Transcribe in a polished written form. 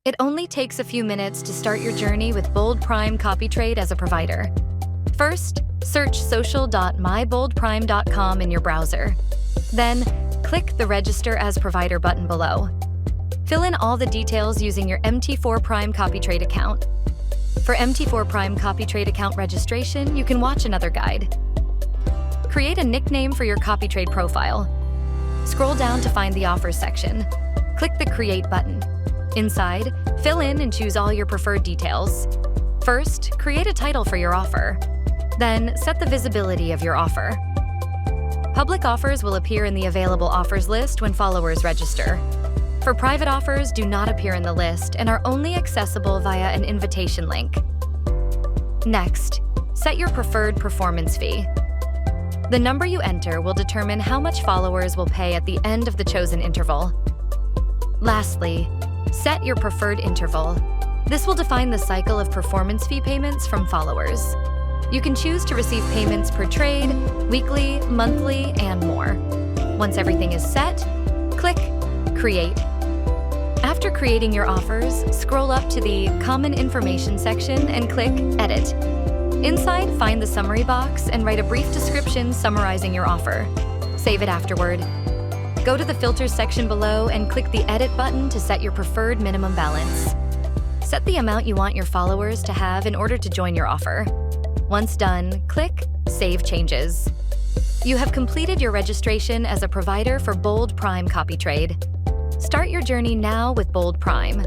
It only takes a few minutes to start your journey with Bold Prime Copytrade as a provider. First, search social.myboldprime.com in your browser. Then, click the Register as Provider button below. Fill in all the details using your MT4 Prime Copytrade account. For MT4 Prime Copytrade account registration, you can watch another guide. Create a nickname for your Copytrade profile. Scroll down to find the Offers section. Click the Create button. Inside, fill in and choose all your preferred details. First, create a title for your offer. Then, set the visibility of your offer. Public offers will appear in the Available Offers list when followers register. For private offers, do not appear in the list and are only accessible via an invitation link. Next, set your preferred performance fee. The number you enter will determine how much followers will pay at the end of the chosen interval. Lastly, set your preferred interval. This will define the cycle of performance fee payments from followers. You can choose to receive payments per trade, weekly, monthly, and more. Once everything is set, click Create. After creating your offers, scroll up to the Common Information section and click Edit. Inside, find the summary box and write a brief description summarizing your offer. Save it afterward. Go to the Filters section below and click the Edit button to set your preferred minimum balance. Set the amount you want your followers to have in order to join your offer. Once done, click Save Changes. You have completed your registration as a provider for Bold Prime Copytrade. Start your journey now with Bold Prime.